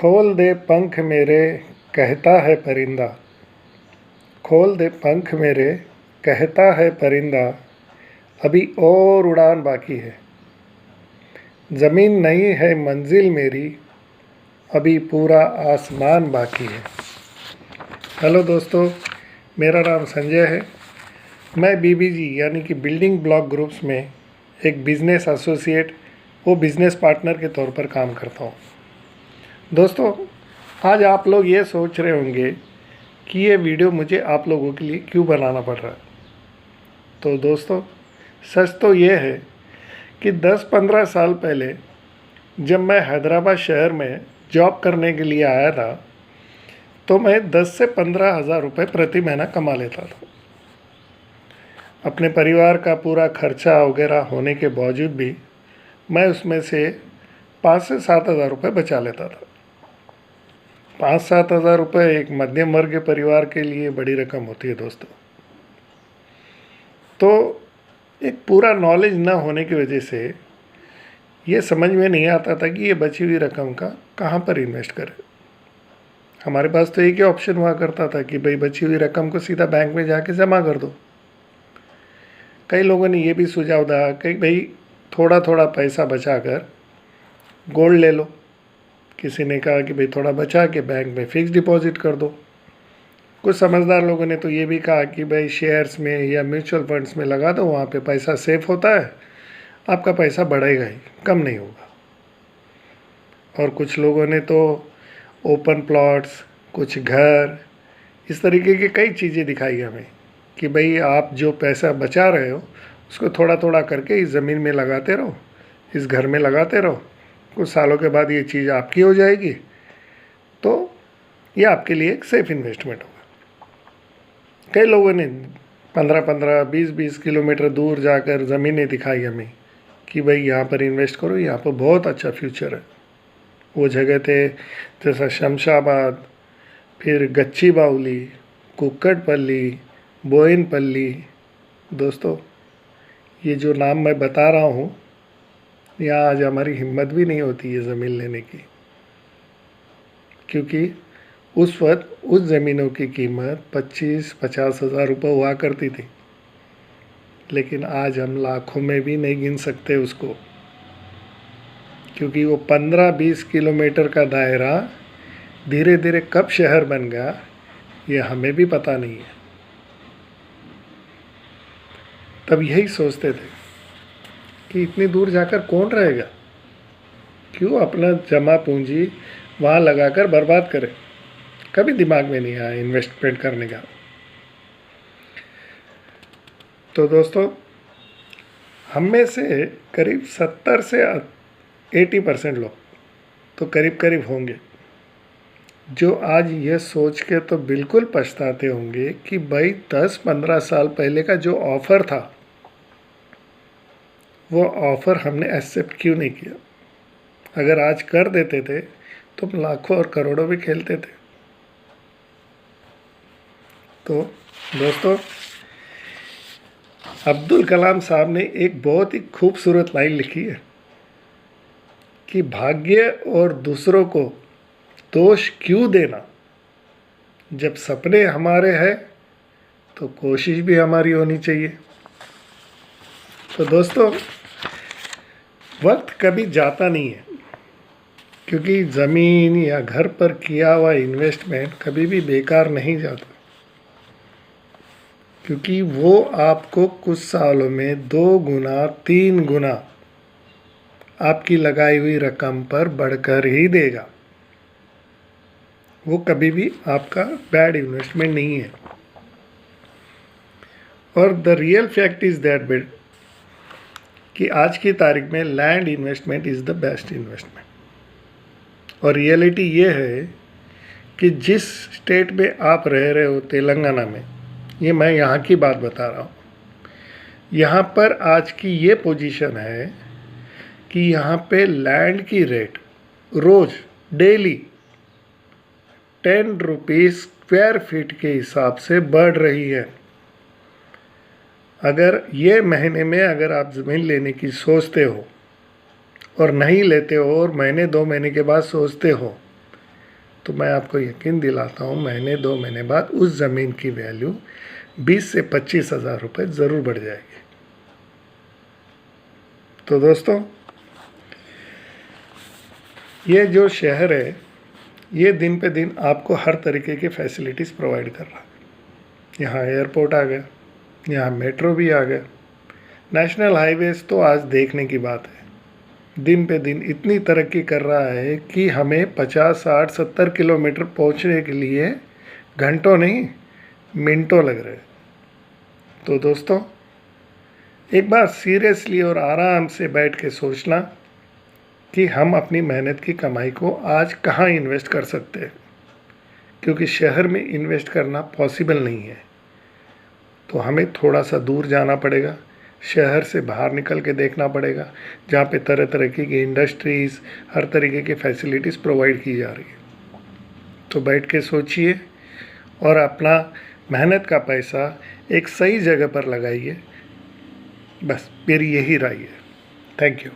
खोल दे पंख मेरे कहता है परिंदा, खोल दे पंख मेरे कहता है परिंदा, अभी और उड़ान बाकी है। ज़मीन नहीं है मंजिल मेरी, अभी पूरा आसमान बाकी है। हेलो दोस्तों, मेरा नाम संजय है। मैं बीबीजी यानी कि बिल्डिंग ब्लॉक ग्रुप्स में एक बिज़नेस एसोसिएट वो बिज़नेस पार्टनर के तौर पर काम करता हूँ। दोस्तों, आज आप लोग ये सोच रहे होंगे कि ये वीडियो मुझे आप लोगों के लिए क्यों बनाना पड़ रहा है। तो दोस्तों, सच तो ये है कि 10-15 साल पहले जब मैं हैदराबाद शहर में जॉब करने के लिए आया था तो मैं 10 से 15 हज़ार रुपये प्रति महीना कमा लेता था। अपने परिवार का पूरा खर्चा वगैरह होने के बावजूद भी मैं उसमें से 5 से 7 हज़ार रुपये बचा लेता था। 5-7 हज़ार रुपये एक मध्यम वर्ग के परिवार के लिए बड़ी रकम होती है दोस्तों। तो एक पूरा नॉलेज न होने की वजह से ये समझ में नहीं आता था कि ये बची हुई रकम का कहाँ पर इन्वेस्ट करें। हमारे पास तो एक ही ऑप्शन हुआ करता था कि भाई बची हुई रकम को सीधा बैंक में जाके जमा कर दो। कई लोगों ने ये भी सुझाव दिया कि भाई थोड़ा थोड़ा पैसा बचा कर गोल्ड ले लो। किसी ने कहा कि भाई थोड़ा बचा के बैंक में फ़िक्स डिपॉजिट कर दो। कुछ समझदार लोगों ने तो ये भी कहा कि भाई शेयर्स में या म्यूचुअल फंड्स में लगा दो, वहाँ पे पैसा सेफ होता है, आपका पैसा बढ़ेगा ही, कम नहीं होगा। और कुछ लोगों ने तो ओपन प्लॉट्स, कुछ घर, इस तरीके की कई चीज़ें दिखाई हमें कि भाई आप जो पैसा बचा रहे हो उसको थोड़ा थोड़ा करके इस ज़मीन में लगाते रहो, इस घर में लगाते रहो। कुछ सालों के बाद ये चीज़ आपकी हो जाएगी, तो ये आपके लिए एक सेफ़ इन्वेस्टमेंट होगा। कई लोगों ने 15-15, 20-20 किलोमीटर दूर जाकर ज़मीनें दिखाई हमें कि भाई यहाँ पर इन्वेस्ट करो, यहाँ पर बहुत अच्छा फ्यूचर है। वो जगह थे जैसा शमशाबाद, फिर गच्ची बाउली, कुक्कड़पल्ली, बोयनपल्ली। दोस्तों, ये जो नाम मैं बता रहा हूँ, यहाँ आज हमारी हिम्मत भी नहीं होती ये ज़मीन लेने की, क्योंकि उस वक्त उस ज़मीनों की कीमत 25-50 हज़ार रुपये हुआ करती थी। लेकिन आज हम लाखों में भी नहीं गिन सकते उसको, क्योंकि वो 15-20 किलोमीटर का दायरा धीरे धीरे कब शहर बन गया ये हमें भी पता नहीं है। तब यही सोचते थे कि इतनी दूर जाकर कौन रहेगा, क्यों अपना जमा पूंजी वहाँ लगाकर बर्बाद करें। कभी दिमाग में नहीं आया इन्वेस्टमेंट करने का। तो दोस्तों, हम में से करीब 70 से 80% लोग तो करीब करीब होंगे जो आज ये सोच के तो बिल्कुल पछताते होंगे कि भाई 10-15 साल पहले का जो ऑफ़र था वो ऑफ़र हमने एक्सेप्ट क्यों नहीं किया। अगर आज कर देते थे तो हम लाखों और करोड़ों भी खेलते थे। तो दोस्तों, अब्दुल कलाम साहब ने एक बहुत ही खूबसूरत लाइन लिखी है कि भाग्य और दूसरों को दोष क्यों देना, जब सपने हमारे हैं तो कोशिश भी हमारी होनी चाहिए। तो दोस्तों, वक्त कभी जाता नहीं है, क्योंकि ज़मीन या घर पर किया हुआ इन्वेस्टमेंट कभी भी बेकार नहीं जाता, क्योंकि वो आपको कुछ सालों में 2 गुना 3 गुना आपकी लगाई हुई रकम पर बढ़कर ही देगा। वो कभी भी आपका बैड इन्वेस्टमेंट नहीं है। और the real fact is that bit कि आज की तारीख में land investment is the best investment. और रियलिटी ये है कि जिस स्टेट में आप रह रहे हो, तेलंगाना में, ये मैं यहाँ की बात बता रहा हूँ, यहाँ पर आज की ये पोजीशन है कि यहाँ पे लैंड की रेट रोज़ डेली 10 रुपीज़ स्क्वायर फीट के हिसाब से बढ़ रही है। अगर ये महीने में अगर आप ज़मीन लेने की सोचते हो और नहीं लेते हो और महीने 2 महीने के बाद सोचते हो तो मैं आपको यकीन दिलाता हूँ महीने 2 महीने बाद उस ज़मीन की वैल्यू 20 से 25,000 रुपये ज़रूर बढ़ जाएगी। तो दोस्तों, ये जो शहर है ये दिन पे दिन आपको हर तरीके की फैसिलिटीज़ प्रोवाइड कर रहा है। यहाँ एयरपोर्ट आ गया, यहाँ मेट्रो भी आ गया, नेशनल हाईवेज़ तो आज देखने की बात है। दिन पे दिन इतनी तरक्की कर रहा है कि हमें 50, 60, 70 किलोमीटर पहुँचने के लिए घंटों नहीं मिनटों लग रहे हैं। तो दोस्तों, एक बार सीरियसली और आराम से बैठ के सोचना कि हम अपनी मेहनत की कमाई को आज कहाँ इन्वेस्ट कर सकते हैं, क्योंकि शहर में इन्वेस्ट करना पॉसिबल नहीं है। तो हमें थोड़ा सा दूर जाना पड़ेगा, शहर से बाहर निकल के देखना पड़ेगा, जहाँ पे तरह तरह की इंडस्ट्रीज़, हर तरीके की फैसिलिटीज़ प्रोवाइड की जा रही है। तो बैठ के सोचिए और अपना मेहनत का पैसा एक सही जगह पर लगाइए। बस मेरी यही राय है। Thank you.